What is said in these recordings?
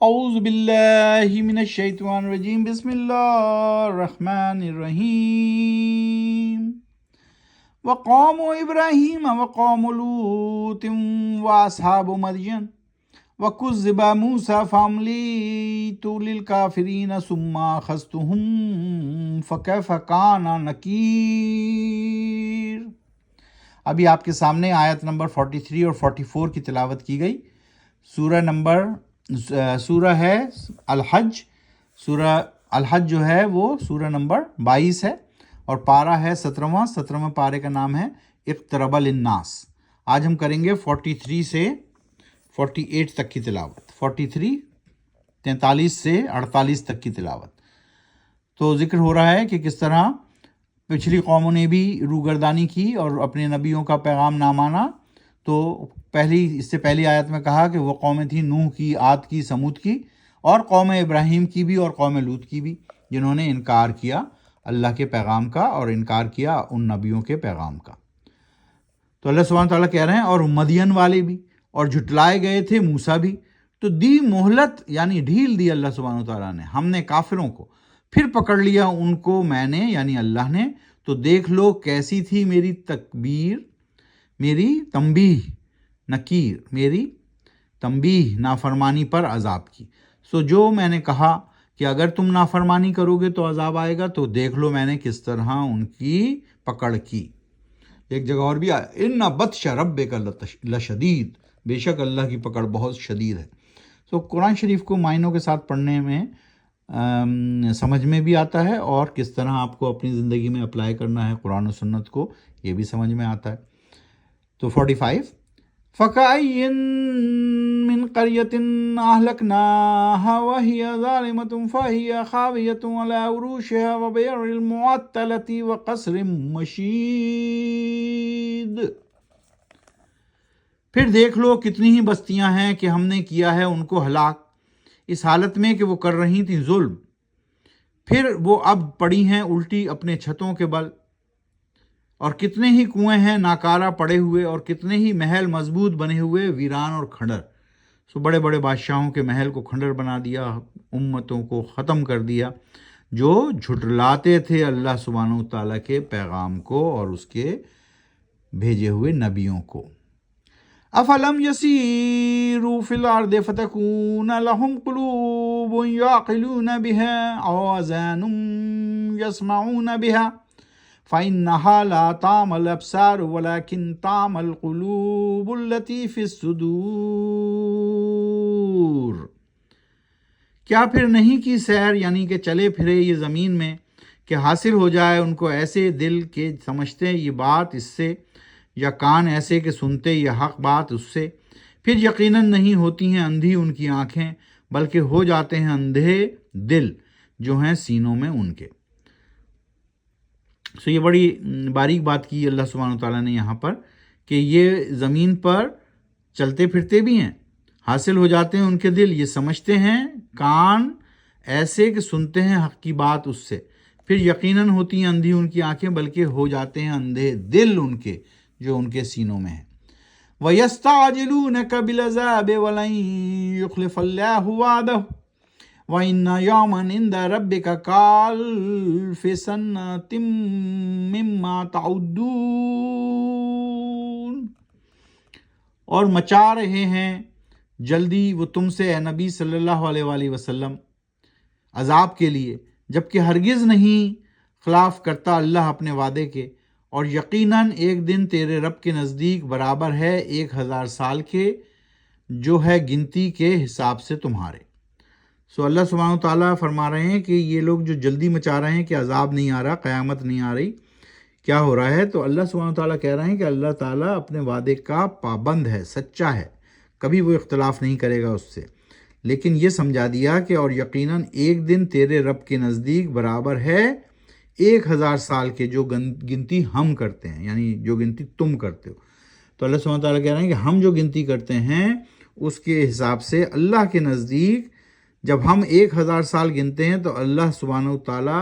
اعوذ باللہ من الشیطان الرجیم، بسم اللہ الرحمن الرحیم۔ وقوم ابراہیم وقوم لوط واصحاب مدین وکذب موسیٰ فاملیت للکافرین ثم اخذتهم فکیف کان نکیر۔ ابھی آپ کے سامنے آیت نمبر 43 اور 44 کی تلاوت کی گئی۔ سورہ ہے الحج۔ سورہ الحج جو ہے وہ سورہ نمبر 22 ہے اور پارہ ہے 17واں پارے کا نام ہے اقترب للناس۔ آج ہم کریں گے 43 سے 48 تک کی تلاوت، 43 سے 48 تک کی تلاوت۔ تو ذکر ہو رہا ہے کہ کس طرح پچھلی قوموں نے بھی روگردانی کی اور اپنے نبیوں کا پیغام نہ مانا۔ تو اس سے پہلی آیت میں کہا کہ وہ قومیں تھیں نوح کی، عاد کی، سمود کی، اور قوم ابراہیم کی بھی اور قوم لوط کی بھی، جنہوں نے انکار کیا اللہ کے پیغام کا اور انکار کیا ان نبیوں کے پیغام کا۔ تو اللہ سبحانہ تعالیٰ کہہ رہے ہیں اور مدین والے بھی، اور جھٹلائے گئے تھے موسیٰ بھی۔ تو دی مہلت، یعنی ڈھیل دی اللہ سبحانہ تعالیٰ نے، ہم نے کافروں کو پھر پکڑ لیا ان کو میں نے، یعنی اللہ نے۔ تو دیکھ لو کیسی تھی میری تکبیر، میری تنبیہ، نکیر، میری تنبیہ نافرمانی پر عذاب کی۔ سو جو میں نے کہا کہ اگر تم نافرمانی کرو گے تو عذاب آئے گا، تو دیکھ لو میں نے کس طرح ان کی پکڑ کی۔ ایک جگہ اور بھی ان بطش ربک لشدید، بے شک اللہ کی پکڑ بہت شدید ہے۔ سو قرآن شریف کو معنوں کے ساتھ پڑھنے میں سمجھ میں بھی آتا ہے، اور کس طرح آپ کو اپنی زندگی میں اپلائی کرنا ہے قرآن و سنت کو، یہ بھی سمجھ میں آتا ہے۔ تو 45 فَكَأَيٍّ مِّن قَرْيَةٍ أَهْلَكْنَاهَا وَهِيَ ظَالِمَةٌ فَهِيَ خَاوِيَةٌ عَلَىٰ عُرُوشِهَا وَبِئْرٍ مُّعَطَّلَةٍ وَقَصْرٍ مَّشِيدٍ۔ پھر دیکھ لو کتنی ہی بستیاں ہیں کہ ہم نے کیا ہے ان کو ہلاک، اس حالت میں کہ وہ کر رہی تھیں ظلم، پھر وہ اب پڑی ہیں الٹی اپنے چھتوں کے بل، اور کتنے ہی کنویں ہیں ناکارہ پڑے ہوئے، اور کتنے ہی محل مضبوط بنے ہوئے ویران اور کھنڈر۔ سو بڑے بڑے بادشاہوں کے محل کو کھنڈر بنا دیا، امتوں کو ختم کر دیا جو جھٹلاتے تھے اللہ سبحانہ تعالیٰ کے پیغام کو اور اس کے بھیجے ہوئے نبیوں کو۔ افلم یسیروا فی الارض فتکون لهم قلوب یعقلون بها او آذان یسمعون بها فإنها لا تعمى الأبصار ولكن تعمى القلوب التي في الصدور۔ کیا پھر نہیں کی سیر، یعنی کہ چلے پھرے یہ زمین میں کہ حاصل ہو جائے ان کو ایسے دل کے سمجھتے یہ بات اس سے، یا کان ایسے کہ سنتے یہ حق بات اس سے۔ پھر یقیناً نہیں ہوتی ہیں اندھی ان کی آنکھیں، بلکہ ہو جاتے ہیں اندھے دل جو ہیں سینوں میں ان کے۔ سو یہ بڑی باریک بات کی اللہ سبحانہ تعالیٰ نے یہاں پر، کہ یہ زمین پر چلتے پھرتے بھی ہیں، حاصل ہو جاتے ہیں ان کے دل، یہ سمجھتے ہیں، کان ایسے کہ سنتے ہیں حق کی بات اس سے، پھر یقیناً ہوتی ہیں اندھی ان کی آنکھیں، بلکہ ہو جاتے ہیں اندھے دل ان کے جو ان کے سینوں میں ہیں۔ وَيَسْتَعْجِلُونَكَ بِالْعَذَابِ وَلَن يُخْلِفَ اللَّهُ وَعْدَهُ وَإِنَّ يَوْمًا عِندَ رَبِّكَ كَأَلْفِ سَنَةٍ مِّمَّا تَعُدُّونَ۔ اور مچا رہے ہیں جلدی وہ تم سے اے نبی صلی اللہ علیہ وآلہ وسلم عذاب کے لیے، جبکہ ہرگز نہیں خلاف کرتا اللہ اپنے وعدے کے، اور یقیناً ایک دن تیرے رب کے نزدیک برابر ہے 1000 سال کے، جو ہے گنتی کے حساب سے تمہارے۔ سو اللہ سبحانہ تعالیٰ فرما رہے ہیں کہ یہ لوگ جو جلدی مچا رہے ہیں کہ عذاب نہیں آ رہا، قیامت نہیں آ رہی، کیا ہو رہا ہے؟ تو اللہ سبحانہ تعالیٰ کہہ رہے ہیں کہ اللہ تعالیٰ اپنے وعدے کا پابند ہے، سچا ہے، کبھی وہ اختلاف نہیں کرے گا اس سے۔ لیکن یہ سمجھا دیا کہ اور یقیناً ایک دن تیرے رب کے نزدیک برابر ہے 1000 سال کے، جو گنتی ہم کرتے ہیں، یعنی جو گنتی تم کرتے ہو۔ تو اللہ سبحانہ تعالیٰ کہہ رہے ہیں کہ ہم جو گنتی کرتے ہیں اس کے حساب سے اللہ کے نزدیک جب ہم 1000 سال گنتے ہیں تو اللہ سبحانہ تعالیٰ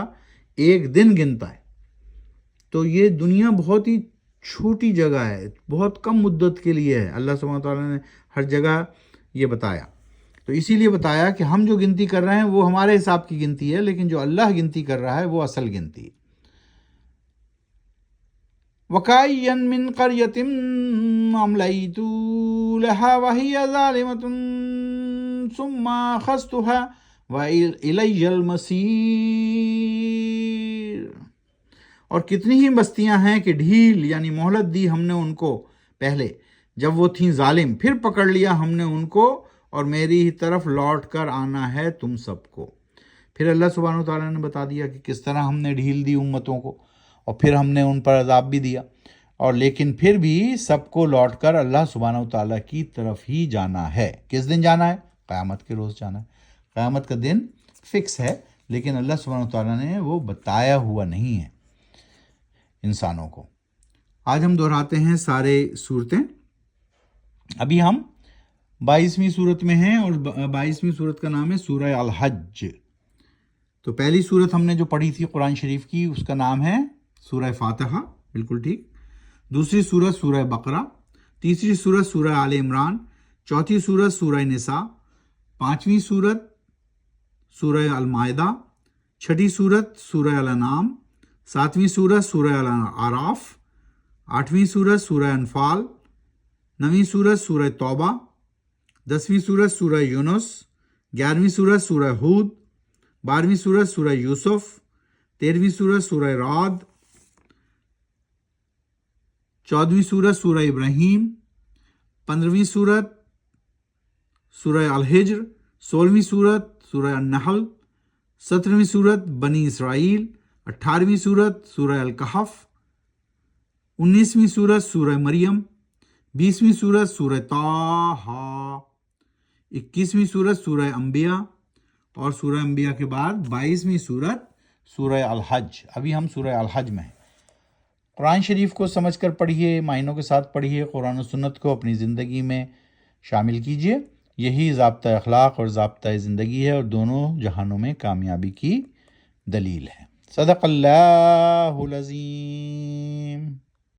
ایک دن گنتا ہے۔ تو یہ دنیا بہت ہی چھوٹی جگہ ہے، بہت کم مدت کے لیے ہے، اللہ سبحانہ تعالیٰ نے ہر جگہ یہ بتایا۔ تو اسی لیے بتایا کہ ہم جو گنتی کر رہے ہیں وہ ہمارے حساب کی گنتی ہے، لیکن جو اللہ گنتی کر رہا ہے وہ اصل گنتی ہے۔ وَكَأَيًّا مِّن قَرْيَةٍ أَمْلَيْتُ لَهَا وَهِيَ ظَالِمَةٌ ثُمَّ أَخَذْتُهَا وَإِلَيَّ الْمَصِيرُ۔ اور کتنی ہی بستیاں ہیں کہ ڈھیل یعنی مہلت دی ہم نے ان کو پہلے جب وہ تھیں ظالم، پھر پکڑ لیا ہم نے ان کو، اور میری ہی طرف لوٹ کر آنا ہے تم سب کو۔ پھر اللہ سبحانہ و تعالیٰ نے بتا دیا کہ کس طرح ہم نے ڈھیل دی امتوں کو، اور پھر ہم نے ان پر عذاب بھی دیا، اور لیکن پھر بھی سب کو لوٹ کر اللہ سبحانہ و تعالیٰ کی طرف ہی جانا ہے۔ کس دن جانا ہے؟ قیامت کے روز جانا ہے۔ قیامت کا دن فکس ہے، لیکن اللہ سبحانہ و تعالیٰ نے وہ بتایا ہوا نہیں ہے انسانوں کو۔ آج ہم دہراتے ہیں سارے صورتیں۔ ابھی ہم 22ویں صورت میں ہیں، اور 22ویں صورت کا نام ہے سورہ الحج۔ تو پہلی صورت ہم نے جو پڑھی تھی قرآن شریف کی، اس کا نام ہے سورہ فاتحہ، بالکل ٹھیک۔ دوسری صورت سورہ بقرہ، تیسری صورت سورہ آل عمران، چوتھی صورت سورہ نساء، پانچویں صورت سورہ المائدہ، چھٹی صورت سورہ الانعام، ساتویں صورت سورہ الاعراف، آٹھویں صورت سورہ انفال، نویں صورت سورہ توبہ، 10ویں صورت سورہ یونس، 11ویں صورت سورہ ہود، 12ویں صورت سورہ یوسف، 13ویں صورت سورہ رعد، 14ویں صورت سورہ ابراہیم، 15ویں صورت سورہ الحجر، 16ویں صورت سورہ النحل، 17ویں صورت بنی اسرائیل، 18ویں صورت سورہ الکہف، 19ویں صورت سورہ مریم، 20ویں صورت سورہ طٰہٰ، 21ویں صورت سورہ انبیاء، اور سورہ انبیاء کے بعد 22ویں صورت سورہ الحج۔ ابھی ہم سورہ الحج میں ہیں۔ قرآن شریف کو سمجھ کر پڑھیے، معنوں کے ساتھ پڑھیے، قرآن و سنت کو اپنی زندگی میں شامل کیجیے۔ یہی ضابطہ اخلاق اور ضابطہ زندگی ہے، اور دونوں جہانوں میں کامیابی کی دلیل ہے۔ صدق اللہ العظیم۔